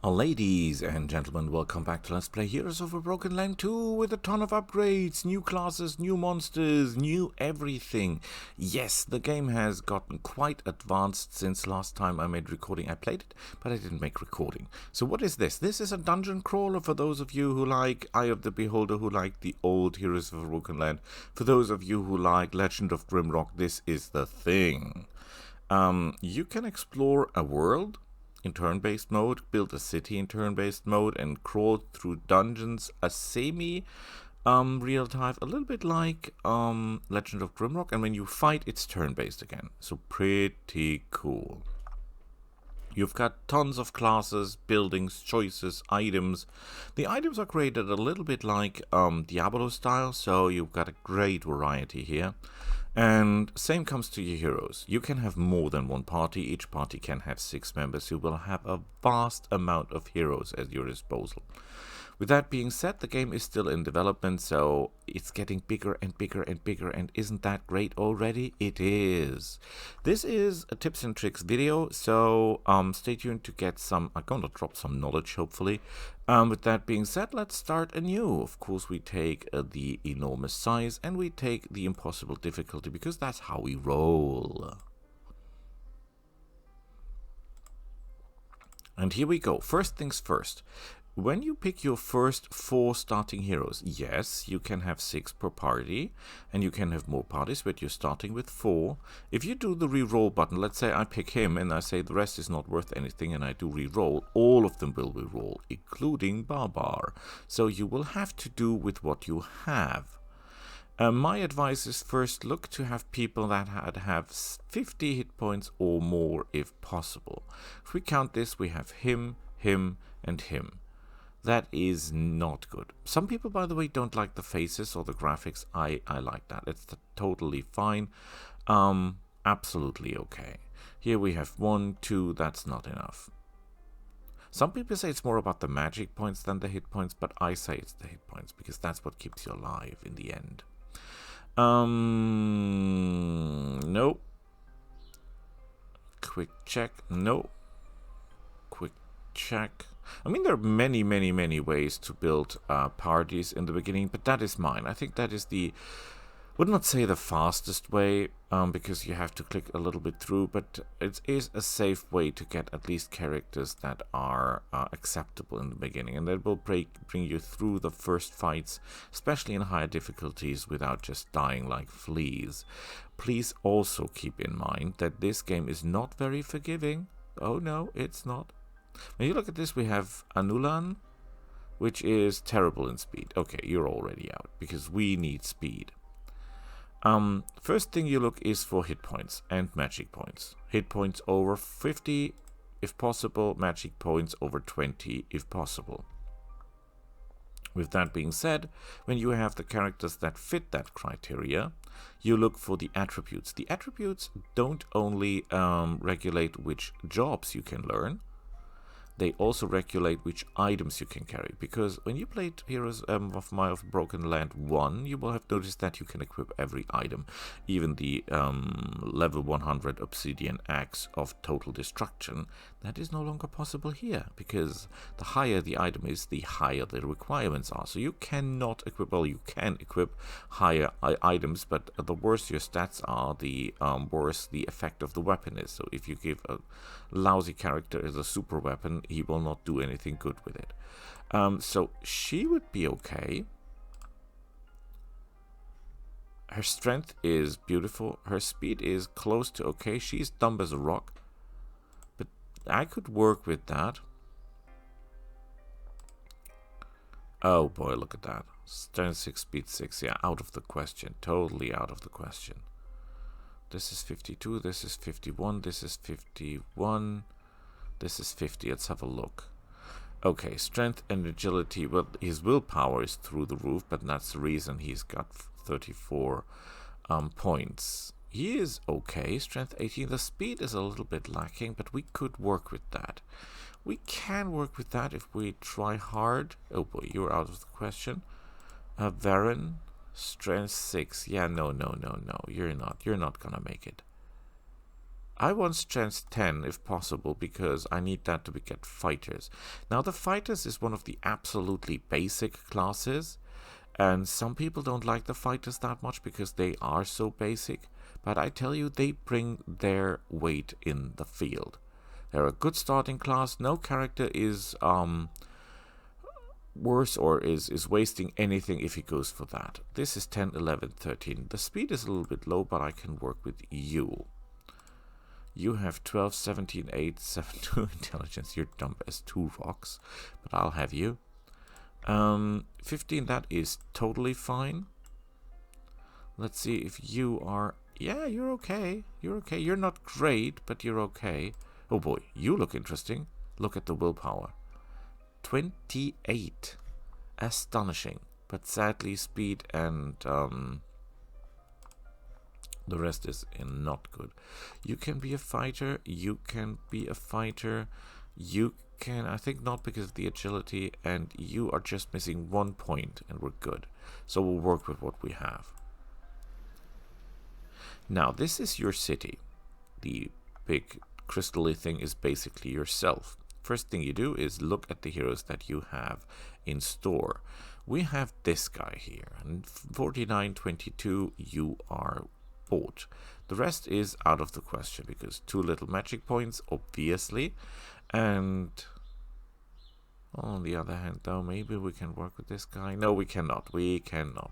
Ladies and gentlemen, welcome back to Let's Play Heroes of a Broken Land 2 with a ton of upgrades, new classes, new monsters, new everything. Yes, the game has gotten quite advanced since last time I made recording. I played it, but I didn't make recording. So what is this? This is a dungeon crawler for those of you who like Eye of the Beholder, who like the old Heroes of a Broken Land. For those of you who like Legend of Grimrock, this is the thing. You can explore a world in turn-based mode, build a city in turn-based mode, and crawl through dungeons, a semi real time, a little bit like Legend of Grimrock, and when you fight, it's turn-based again. So pretty cool. You've got tons of classes, buildings, choices, items. The items are created a little bit like Diablo style, so you've got a great variety here. And same comes to your heroes. You can have more than one party. Each party can have 6 members. You will have a vast amount of heroes at your disposal. With that being said, the game is still in development, so it's getting bigger and bigger and bigger, and isn't that great already? It is. This is a tips and tricks video, so stay tuned to get some, I'm going to drop some knowledge, hopefully. With that being said, let's start anew. Of course, we take the enormous size, and we take the impossible difficulty, because that's how we roll. And here we go. First things first. When you pick your first 4 starting heroes, yes, you can have 6 per party, and you can have more parties, but you're starting with 4. If you do the re-roll button, let's say I pick him, and I say the rest is not worth anything, and I do re-roll, all of them will re-roll, including Barbar. So you will have to do with what you have. My advice is first look to have people that have 50 hit points or more if possible. If we count this, we have him, him, and him. That is not good. Some people, by the way, don't like the faces or the graphics. I like that. It's totally fine. Absolutely okay. Here we have 1, 2. That's not enough. Some people say it's more about the magic points than the hit points, but I say it's the hit points because that's what keeps you alive in the end. Nope. Quick check. No. Quick check. I mean, there are many, many, many ways to build parties in the beginning, but that is mine. I think that is the, would not say the fastest way, because you have to click a little bit through, but it is a safe way to get at least characters that are acceptable in the beginning, and that will bring you through the first fights, especially in higher difficulties, without just dying like fleas. Please also keep in mind that this game is not very forgiving. Oh no, it's not. When you look at this, we have Anulan, which is terrible in speed. Okay, you're already out, because we need speed. First thing you look is for hit points and magic points. Hit points over 50, if possible. Magic points over 20, if possible. With that being said, when you have the characters that fit that criteria, you look for the attributes. The attributes don't only regulate which jobs you can learn, they also regulate which items you can carry, because when you played Heroes of Broken Land 1, you will have noticed that you can equip every item, even the level 100 Obsidian Axe of Total Destruction. That is no longer possible here, because the higher the item is, the higher the requirements are. So you cannot equip, well, you can equip higher items, but the worse your stats are, the worse the effect of the weapon is. So if you give a lousy character as a super weapon, he will not do anything good with it. So she would be okay. Her strength is beautiful. Her speed is close to okay. She's dumb as a rock, but I could work with that. Oh boy, look at that. Strength 6, speed 6. Yeah, out of the question. Totally out of the question. This is 52. This is 51. This is 51. This is 50. Let's have a look. Okay, strength and agility. Well, his willpower is through the roof, but that's the reason he's got 34 points. He is okay. Strength 18. The speed is a little bit lacking, but we could work with that. We can work with that if we try hard. Oh boy, you're out of the question. Varen, strength 6. Yeah, no. You're not gonna make it. I want strength 10 if possible, because I need that to get fighters. Now the fighters is one of the absolutely basic classes, and some people don't like the fighters that much because they are so basic, but I tell you, they bring their weight in the field. They're a good starting class. No character is worse or is wasting anything if he goes for that. This is 10, 11, 13. The speed is a little bit low, but I can work with you. You have 12, 17, 8, 7, 2 intelligence. You're dumb as 2 rocks, but I'll have you. 15, that is totally fine. Let's see if you are... Yeah, you're okay. You're okay. You're not great, but you're okay. Oh boy, you look interesting. Look at the willpower. 28. Astonishing. But sadly, speed and... the rest is not good. You can be a fighter. You can be a fighter. You can, I think not because of the agility. And you are just missing 1 point and we're good. So we'll work with what we have. Now, this is your city. The big crystal-y thing is basically yourself. First thing you do is look at the heroes that you have in store. We have this guy here. And 49.22, you are bought. The rest is out of the question because 2 little magic points, obviously. And on the other hand, though, maybe we can work with this guy. No, we cannot. We cannot.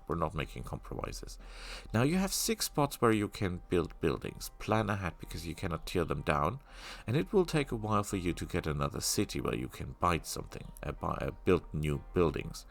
We're not making compromises. Now you have 6 spots where you can build buildings. Plan ahead because you cannot tear them down. And it will take a while for you to get another city where you can buy something, build new buildings.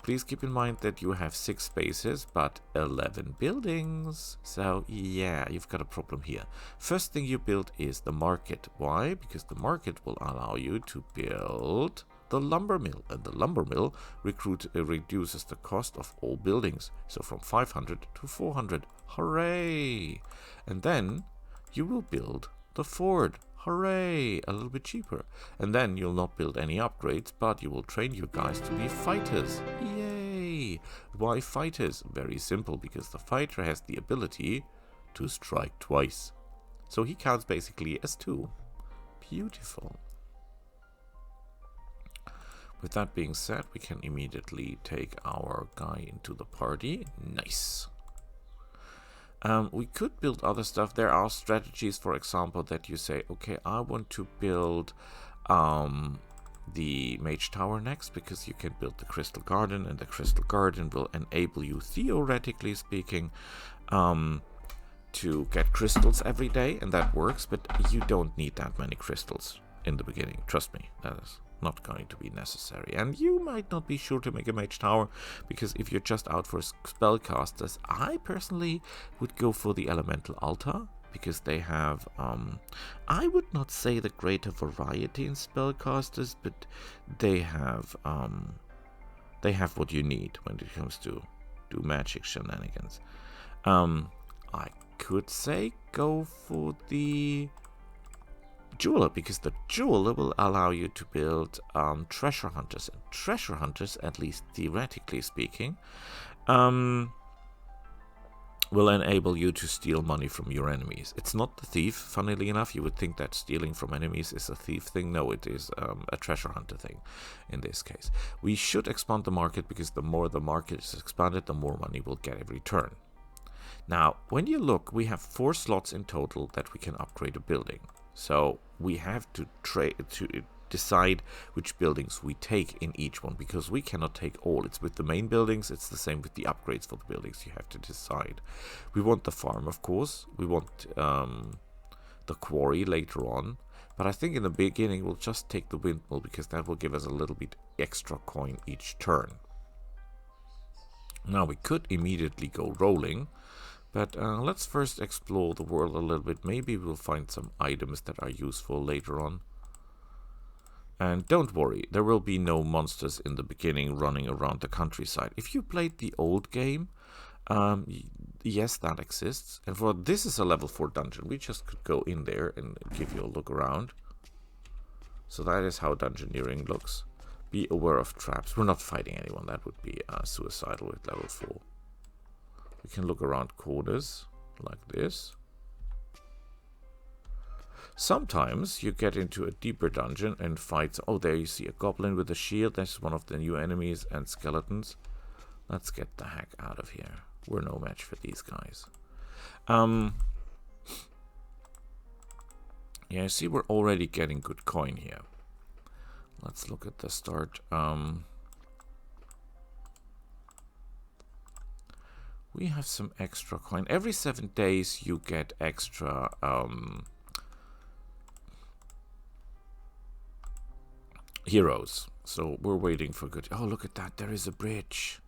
Please keep in mind that you have 6 spaces, but 11 buildings. So yeah, you've got a problem here. First thing you build is the market. Why? Because the market will allow you to build the lumber mill. And the lumber mill reduces the cost of all buildings. So from 500 to 400. Hooray! And then you will build the ford. Hooray! A little bit cheaper. And then you'll not build any upgrades, but you will train your guys to be fighters. Yay! Why fighters? Very simple, because the fighter has the ability to strike twice. So he counts basically as 2. Beautiful. With that being said, we can immediately take our guy into the party. Nice. We could build other stuff. There are strategies, for example, that you say, okay, I want to build the Mage Tower next, because you can build the Crystal Garden, and the Crystal Garden will enable you, theoretically speaking, to get crystals every day, and that works, but you don't need that many crystals in the beginning. Trust me, that is not going to be necessary. And you might not be sure to make a Mage Tower, because if you're just out for spellcasters, I personally would go for the Elemental Altar, because they have, I would not say the greater variety in spellcasters, but they have what you need when it comes to do magic shenanigans. I could say go for the Jeweler, because the Jeweler will allow you to build treasure hunters, and treasure hunters, at least theoretically speaking, will enable you to steal money from your enemies. It's not the thief, funnily enough. You would think that stealing from enemies is a thief thing. No, it is a treasure hunter thing in this case. We should expand the market, because the more the market is expanded, the more money we'll get every turn. Now, when you look, we have 4 slots in total that we can upgrade a building. So we have to decide which buildings we take in each one, because we cannot take all. It's with the main buildings, it's the same with the upgrades for the buildings. You have to decide. We want the farm, of course. We want the quarry later on. But I think in the beginning we'll just take the windmill, because that will give us a little bit extra coin each turn. Now we could immediately go rolling. But let's first explore the world a little bit. Maybe we'll find some items that are useful later on. And don't worry, there will be no monsters in the beginning running around the countryside. If you played the old game, yes, that exists. And for this is a level 4 dungeon. We just could go in there and give you a look around. So that is how dungeoneering looks. Be aware of traps. We're not fighting anyone. That would be suicidal with level 4. We can look around corners like this. Sometimes you get into a deeper dungeon and fight. Oh, there you see a goblin with a shield. That's one of the new enemies, and skeletons. Let's get the heck out of here. We're no match for these guys. Yeah, I see we're already getting good coin here. Let's look at the start. We have some extra coin. Every 7 days you get extra heroes. So we're waiting for good. Oh, look at that. There is a bridge.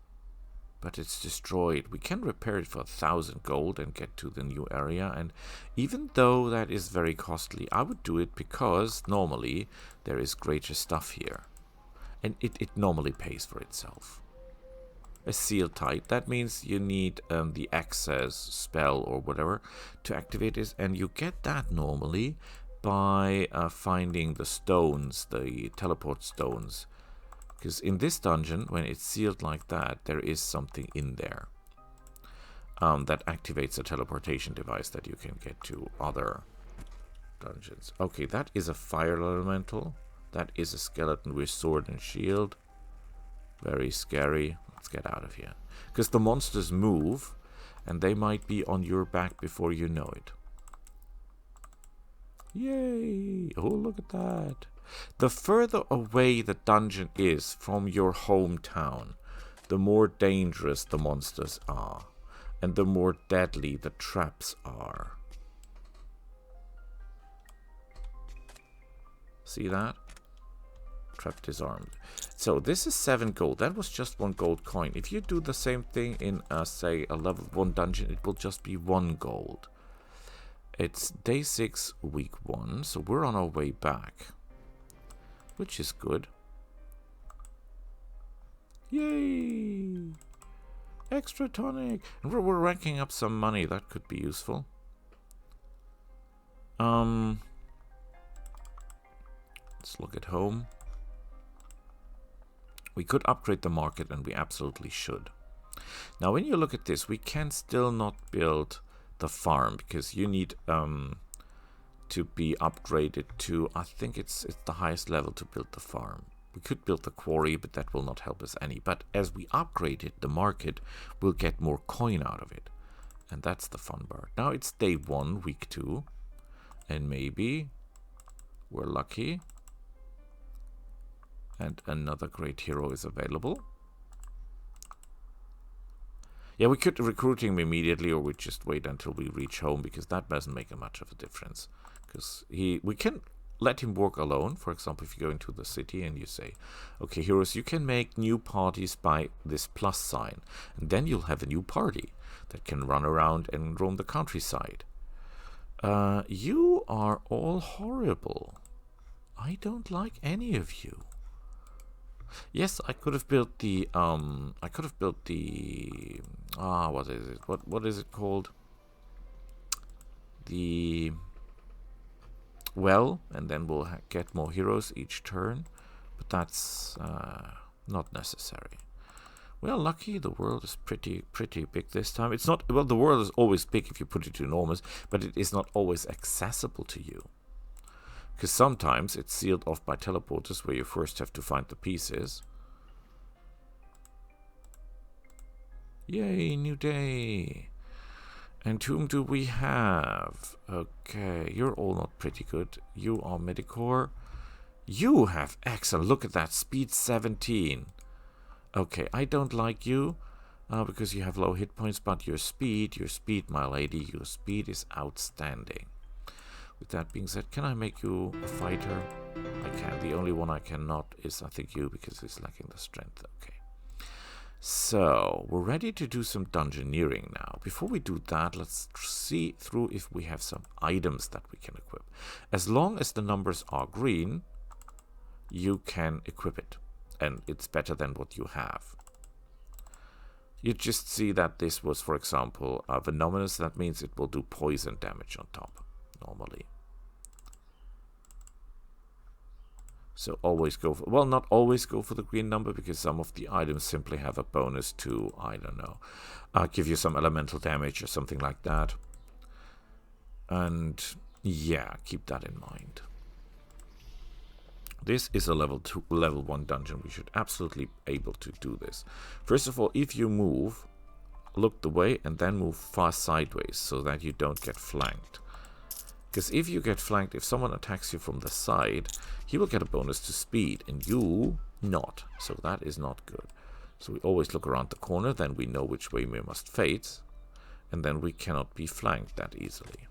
But it's destroyed. We can repair it for 1,000 gold and get to the new area. And even though that is very costly, I would do it because normally there is greater stuff here. And it normally pays for itself. A seal type, that means you need the access spell or whatever to activate it. And you get that normally by finding the stones, the teleport stones. Because in this dungeon, when it's sealed like that, there is something in there that activates a teleportation device that you can get to other dungeons. Okay, that is a fire elemental. That is a skeleton with sword and shield. Very scary. Let's get out of here. Because the monsters move, and they might be on your back before you know it. Yay! Oh, look at that. The further away the dungeon is from your hometown, the more dangerous the monsters are, and the more deadly the traps are. See that? Trap disarmed. So this is 7 gold. That was just 1 gold coin. If you do the same thing in, say, a level 1 dungeon, it will just be 1 gold. It's day 6, week 1, so we're on our way back. Which is good. Yay! Extra tonic! And we're ranking up some money. That could be useful. Let's look at home. We could upgrade the market, and we absolutely should. Now, when you look at this, we can still not build the farm, because you need to be upgraded to, I think it's the highest level to build the farm. We could build the quarry, but that will not help us any. But as we upgrade it, the market will get more coin out of it. And that's the fun part. Now it's day 1, week 2. And maybe we're lucky and another great hero is available. Yeah, we could recruit him immediately, or we just wait until we reach home, because that doesn't make much of a difference. Because we can let him work alone. For example, if you go into the city and you say, okay, heroes, you can make new parties by this plus sign. And then you'll have a new party that can run around and roam the countryside. You are all horrible. I don't like any of you. Yes, I could have built the what is it? What is it called? The well, and then we'll get more heroes each turn, but that's not necessary. Well, lucky the world is pretty big this time. It's not, well, the world is always big if you put it to enormous, but it is not always accessible to you. Because sometimes it's sealed off by teleporters where you first have to find the pieces. Yay, new day. And whom do we have? Okay, you're all not pretty good. You are Medicore. You have excellent. Look at that, speed 17. Okay, I don't like you because you have low hit points, but your speed, my lady, your speed is outstanding. With that being said, can I make you a fighter? I can. The only one I cannot is, I think, you, because he's lacking the strength. Okay. So, we're ready to do some dungeoneering now. Before we do that, let's see through if we have some items that we can equip. As long as the numbers are green, you can equip it. And it's better than what you have. You just see that this was, for example, Venomous. That means it will do poison damage on top. Normally. So always go for, well, not always go for the green number, because some of the items simply have a bonus to, I don't know, give you some elemental damage or something like that. And Yeah, keep that in mind. This is a level 1 dungeon. We should absolutely be able to do this. First of all, if you move, look the way and then move fast sideways so that you don't get flanked. Because if you get flanked, if someone attacks you from the side, he will get a bonus to speed and you not. So that is not good. So we always look around the corner, then we know which way we must face, and then we cannot be flanked that easily.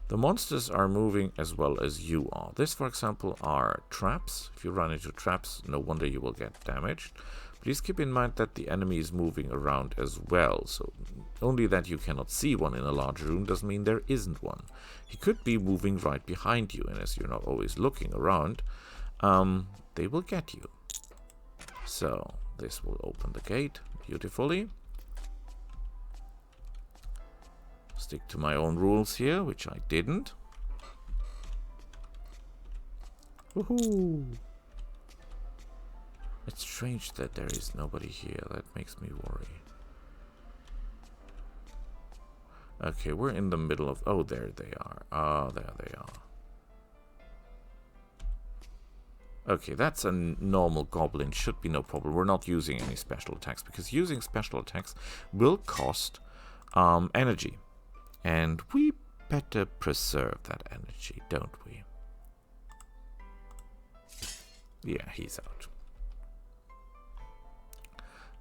The monsters are moving as well as you are. This, for example, are traps. If you run into traps, no wonder you will get damaged. Please keep in mind that the enemy is moving around as well. So only that you cannot see one in a large room doesn't mean there isn't one. He could be moving right behind you, and as you're not always looking around, they will get you. So this will open the gate beautifully. Stick to my own rules here, which I didn't. Woohoo! It's strange that there is nobody here. That makes me worry. Okay, we're in the middle of... Oh, there they are. Ah, there they are. Okay, that's a normal goblin. Should be no problem. We're not using any special attacks, because using special attacks will cost energy. And we better preserve that energy, don't we? Yeah, he's out.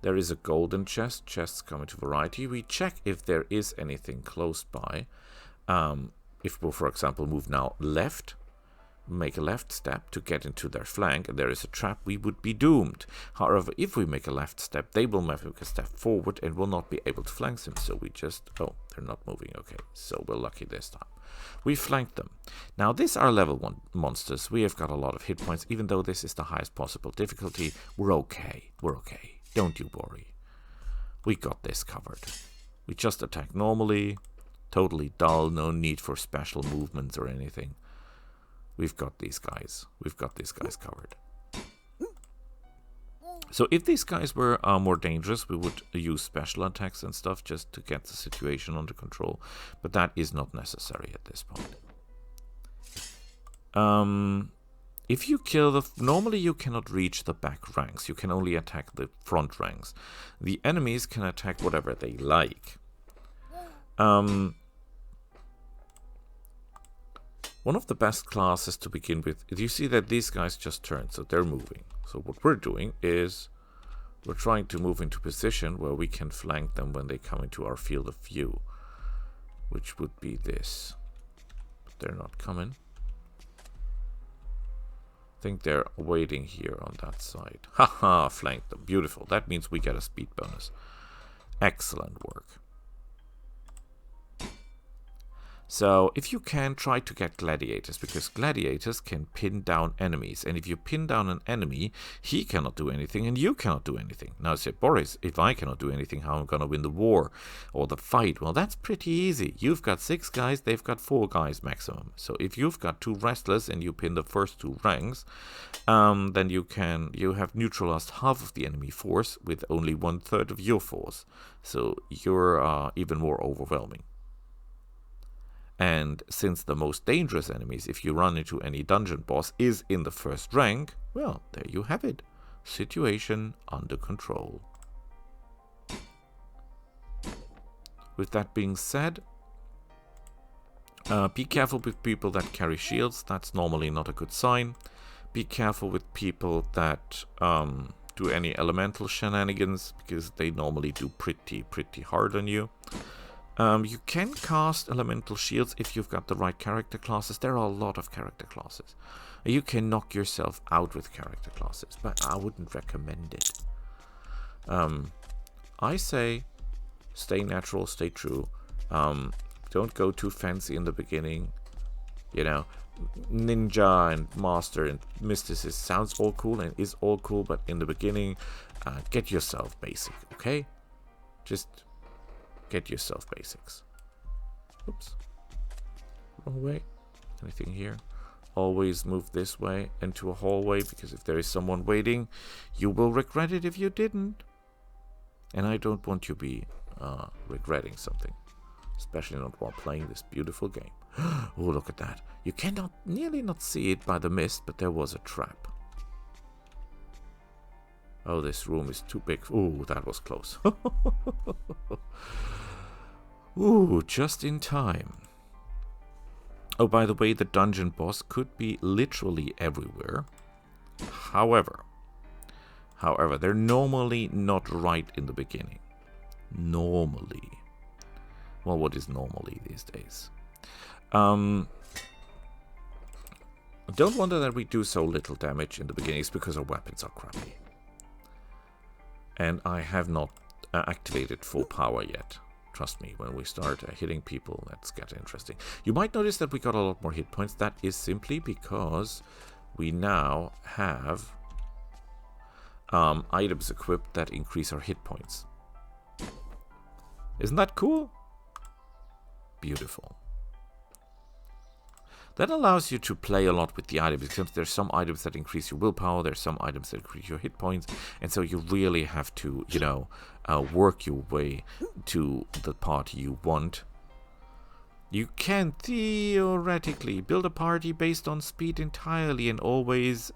There is a golden chest. Chests come into variety. We check if there is anything close by. If we'll, for example, move now left, make a left step to get into their flank, and there is a trap, we would be doomed. However, if we make a left step, they will make a step forward and will not be able to flank them. So we just... Oh, they're not moving. Okay, so we're lucky this time. We flanked them. Now, these are level 1 monsters. We have got a lot of hit points. Even though this is the highest possible difficulty, we're okay. We're okay. Don't you worry. We got this covered. We just attack normally. Totally dull. No need for special movements or anything. We've got these guys. We've got these guys covered. So if these guys were more dangerous, we would use special attacks and stuff just to get the situation under control. But that is not necessary at this point. If you kill the... Normally you cannot reach the back ranks. You can only attack the front ranks. The enemies can attack whatever they like. One of the best classes to begin with, you see that these guys just turned, so they're moving. So what we're doing is we're trying to move into position where we can flank them when they come into our field of view, which would be this. But they're not coming. I think they're waiting here on that side. Haha, flanked them. Beautiful. That means we get a speed bonus. Excellent work. So, if you can, try to get gladiators, because gladiators can pin down enemies. And if you pin down an enemy, he cannot do anything and you cannot do anything. Now, say, Boris, if I cannot do anything, how am I going to win the war or the fight? Well, that's pretty easy. You've got 6 guys, they've got 4 guys maximum. So, if you've got 2 wrestlers and you pin the first 2 ranks, then you have neutralized half of the enemy force with only 1/3 of your force. So, you're even more overwhelming. And since the most dangerous enemies, if you run into any dungeon boss, is in the first rank, well, there you have it. Situation under control. With that being said, be careful with people that carry shields. That's normally not a good sign. Be careful with people that do any elemental shenanigans, because they normally do pretty hard on you. You can cast elemental shields if you've got the right character classes. There are a lot of character classes. You can knock yourself out with character classes, but I wouldn't recommend it. I say stay natural, stay true. Don't go too fancy in the beginning. You know, ninja and master and mysticist sounds all cool and is all cool, but in the beginning, get yourself basic, okay? Just... get yourself basics. Oops. Wrong way. Anything here? Always move this way into a hallway, because if there is someone waiting, you will regret it if you didn't. And I don't want you regretting something. Especially not while playing this beautiful game. Oh, look at that. You cannot nearly not see it by the mist, but there was a trap. Oh, this room is too big. Oh, that was close. Ooh, just in time. Oh, by the way, the dungeon boss could be literally everywhere. However, they're normally not right in the beginning. Normally. Well, what is normally these days? Don't wonder that we do so little damage in the beginning. It's because our weapons are crappy. And I have not activated full power yet. Trust me, when we start hitting people, that's get interesting. You might notice that we got a lot more hit points. That is simply because we now have items equipped that increase our hit points. Isn't that cool? Beautiful. That allows you to play a lot with the items, because there's some items that increase your willpower, there's some items that increase your hit points, and so you really have to, you know, work your way to the party you want. You can theoretically build a party based on speed entirely and always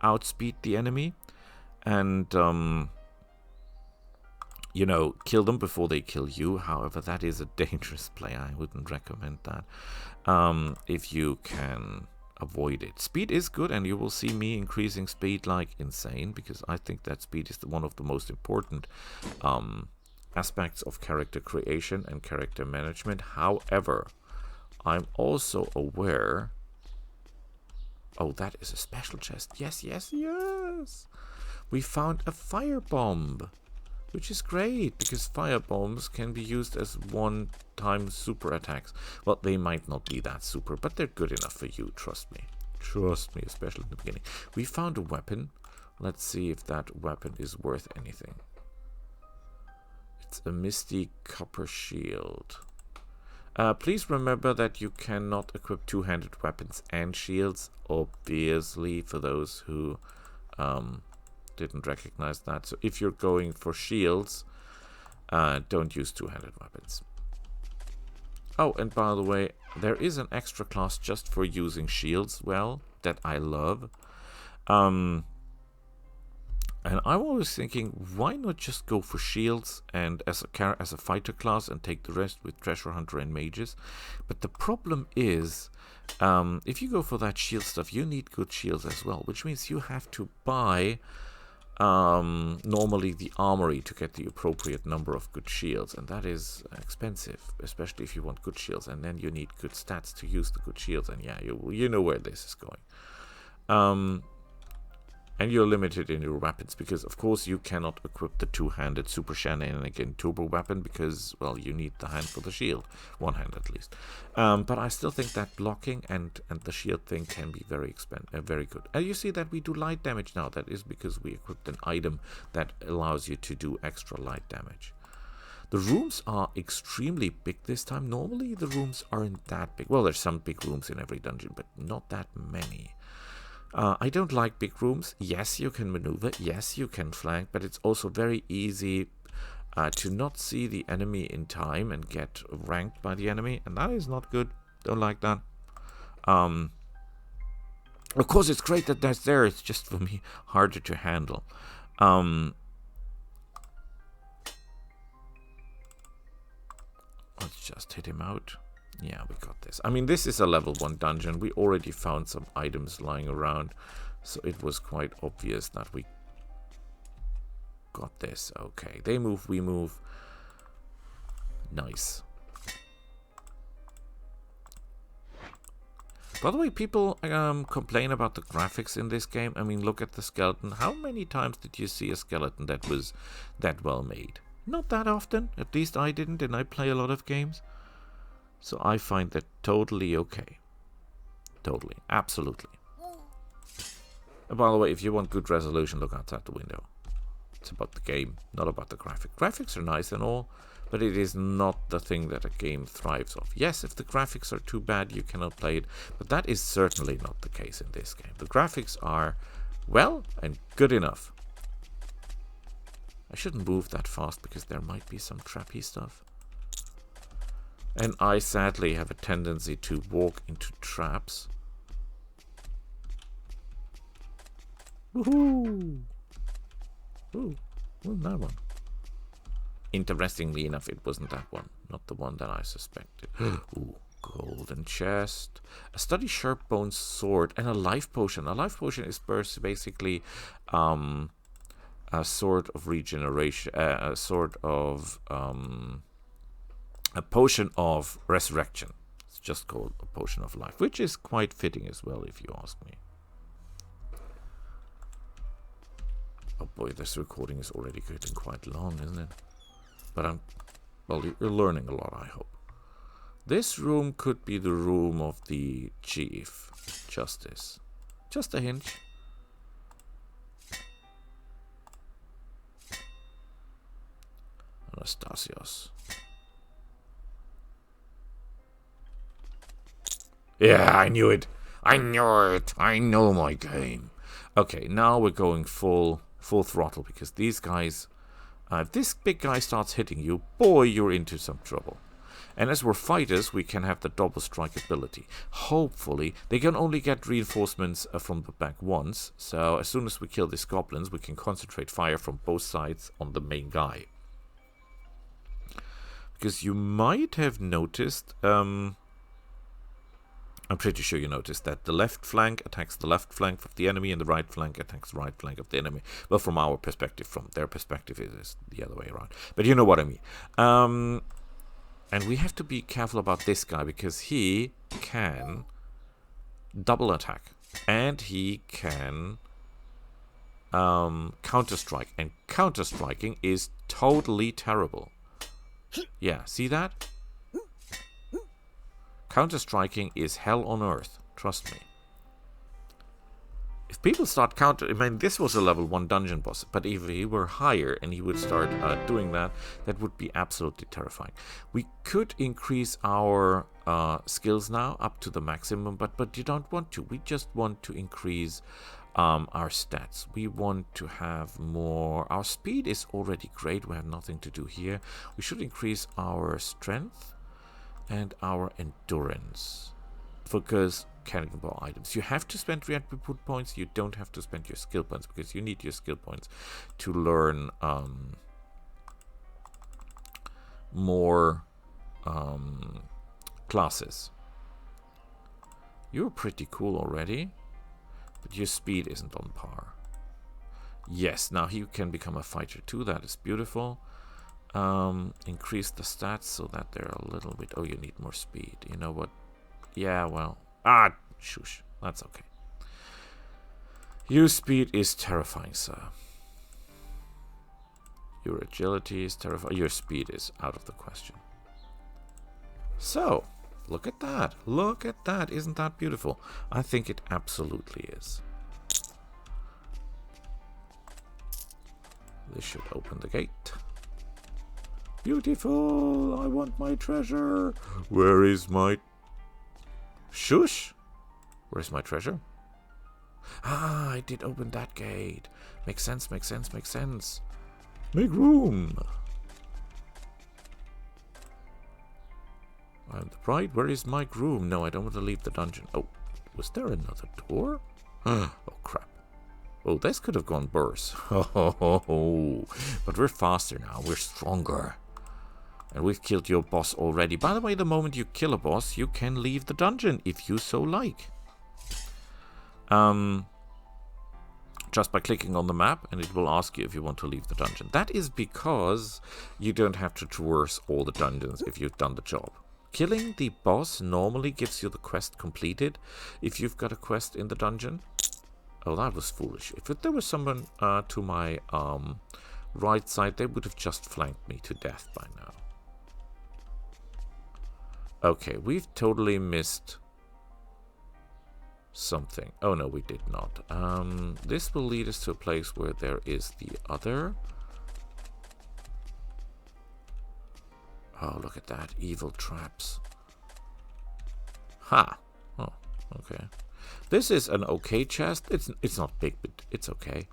outspeed the enemy, and you know, kill them before they kill you. However, that is a dangerous play. I wouldn't recommend that if you can avoid it. Speed is good, and you will see me increasing speed like insane, because I think that speed is one of the most important aspects of character creation and character management. However, I'm also aware... Oh, that is a special chest. Yes, yes, yes! We found a firebomb, which is great, because firebombs can be used as one-time super attacks. Well, they might not be that super, but they're good enough for you, trust me. Trust me, especially in the beginning. We found a weapon. Let's see if that weapon is worth anything. It's a misty copper shield. Please remember that you cannot equip two-handed weapons and shields, obviously, for those who... didn't recognize that. So if you're going for shields, don't use two-handed weapons. Oh, and by the way, there is an extra class just for using shields, well, that I love. And I'm always thinking, why not just go for shields and as a fighter class and take the rest with treasure hunter and mages? But the problem is, if you go for that shield stuff, you need good shields as well, which means you have to buy normally the armory to get the appropriate number of good shields, and that is expensive, especially if you want good shields, and then you need good stats to use the good shields, and yeah, you know where this is going. And you're limited in your weapons, because of course you cannot equip the two-handed Super Shenanigan turbo weapon, because, well, you need the hand for the shield, one hand at least. But I still think that blocking and the shield thing can be very good. And you see that we do light damage now. That is because we equipped an item that allows you to do extra light damage. The rooms are extremely big this time. Normally the rooms aren't that big. Well, there's some big rooms in every dungeon, but not that many. I don't like big rooms. Yes, you can maneuver. Yes, you can flank, but it's also very easy to not see the enemy in time and get ranked by the enemy, and that is not good. Don't like that. Of course, it's great that that's there. It's just, for me, harder to handle. Let's just hit him out. Yeah, we got this. I mean, this is a level 1 dungeon. We already found some items lying around, so it was quite obvious that we got this. Okay, they move, we move. Nice. By the way, people complain about the graphics in this game. I mean, look at the skeleton. How many times did you see a skeleton that was that well made? Not that often. At least I didn't, and I play a lot of games. So I find that totally okay. Totally. Absolutely. And by the way, if you want good resolution, look outside the window. It's about the game, not about the graphics. Graphics are nice and all, but it is not the thing that a game thrives off. Yes, if the graphics are too bad, you cannot play it, but that is certainly not the case in this game. The graphics are well and good enough. I shouldn't move that fast because there might be some trappy stuff. And I sadly have a tendency to walk into traps. Woohoo! Ooh, wasn't that one? Interestingly enough, it wasn't that one. Not the one that I suspected. Ooh, golden chest. A study sharp bone sword and a life potion. A life potion is basically a sword of regeneration. A potion of resurrection. It's just called a potion of life, which is quite fitting as well, if you ask me. Oh boy, this recording is already getting quite long, isn't it? But well, you're learning a lot, I hope. This room could be the room of the Chief Justice. Just a hint. Anastasios. Yeah, I knew it. I knew it. I know my game. Okay, now we're going full throttle because these guys... if this big guy starts hitting you, boy, you're into some trouble. And as we're fighters, we can have the double strike ability. Hopefully, they can only get reinforcements from the back once. So as soon as we kill these goblins, we can concentrate fire from both sides on the main guy. Because you might have noticed... I'm pretty sure you noticed that the left flank attacks the left flank of the enemy and the right flank attacks the right flank of the enemy. Well, from our perspective, from their perspective, it is the other way around. But you know what I mean. And we have to be careful about this guy because he can double attack. And he can counter-strike. And counter-striking is totally terrible. Yeah, see that? Counter-striking is hell on earth. Trust me. If people start I mean, this was a level 1 dungeon boss. But if he were higher and he would start doing that, that would be absolutely terrifying. We could increase our skills now up to the maximum. But you don't want to. We just want to increase our stats. We want to have more. Our speed is already great. We have nothing to do here. We should increase our strength. And our endurance. Focus cannonball items. You have to spend reattribute points. You don't have to spend your skill points because you need your skill points to learn more classes. You're pretty cool already, but your speed isn't on par. Yes, now you can become a fighter too. That is beautiful. Increase the stats so that they're a little bit... Oh, you need more speed. You know what? Yeah, well... shush. That's okay. Your speed is terrifying, sir. Your agility is terrifying. Your speed is out of the question. So, look at that. Look at that. Isn't that beautiful? I think it absolutely is. This should open the gate. Beautiful! I want my treasure! Where is my... Shush! Where's my treasure? Ah, I did open that gate. Makes sense, makes sense, makes sense. Make room! I'm the bride. Where is my groom? No, I don't want to leave the dungeon. Oh, was there another door? Oh, crap. Oh, this could have gone worse. Oh, but we're faster now. We're stronger. And we've killed your boss already. By the way, the moment you kill a boss, you can leave the dungeon if you so like. Just by clicking on the map, and it will ask you if you want to leave the dungeon. That is because you don't have to traverse all the dungeons if you've done the job. Killing the boss normally gives you the quest completed if you've got a quest in the dungeon. Oh, that was foolish. If there was someone to my right side, they would have just flanked me to death by now. Okay, we've totally missed something. Oh, no, we did not. This will lead us to a place where there is the other. Oh, look at that. Evil traps. Ha! Oh, okay. This is an okay chest. It's not big, but it's okay.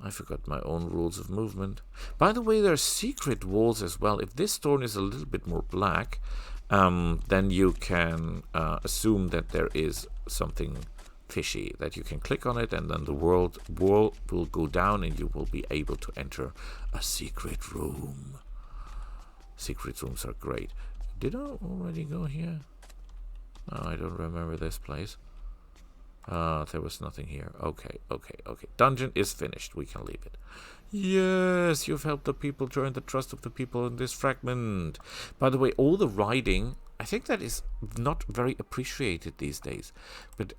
I forgot my own rules of movement. By the way, there are secret walls as well. If this stone is a little bit more black, then you can assume that there is something fishy, that you can click on it and then the wall will go down and you will be able to enter a secret room. Secret rooms are great. Did I already go here? No, I don't remember this place. There was nothing here. Okay. Dungeon is finished. We can leave it. Yes, you've helped the people join the trust of the people in this fragment. By the way, all the writing, I think that is not very appreciated these days. But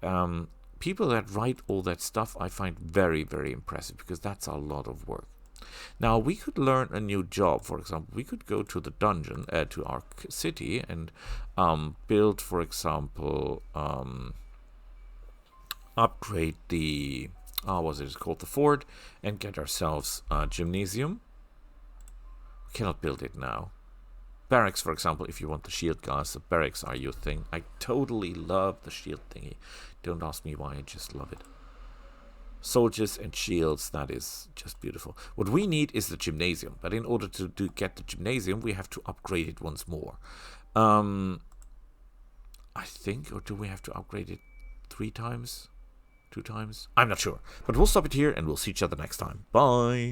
people that write all that stuff, I find very, very impressive, because that's a lot of work. Now, we could learn a new job. For example, we could go to the dungeon, to our city, and build, for example, upgrade the, what is it called, the fort, and get ourselves a gymnasium. We cannot build it now. Barracks, for example, if you want the shield guys, the barracks are your thing. I totally love the shield thingy. Don't ask me why, I just love it. Soldiers and shields, that is just beautiful. What we need is the gymnasium, but in order to get the gymnasium, we have to upgrade it once more. I think, or do we have to upgrade it 3 times? 2 times? I'm not sure. But we'll stop it here and we'll see each other next time. Bye!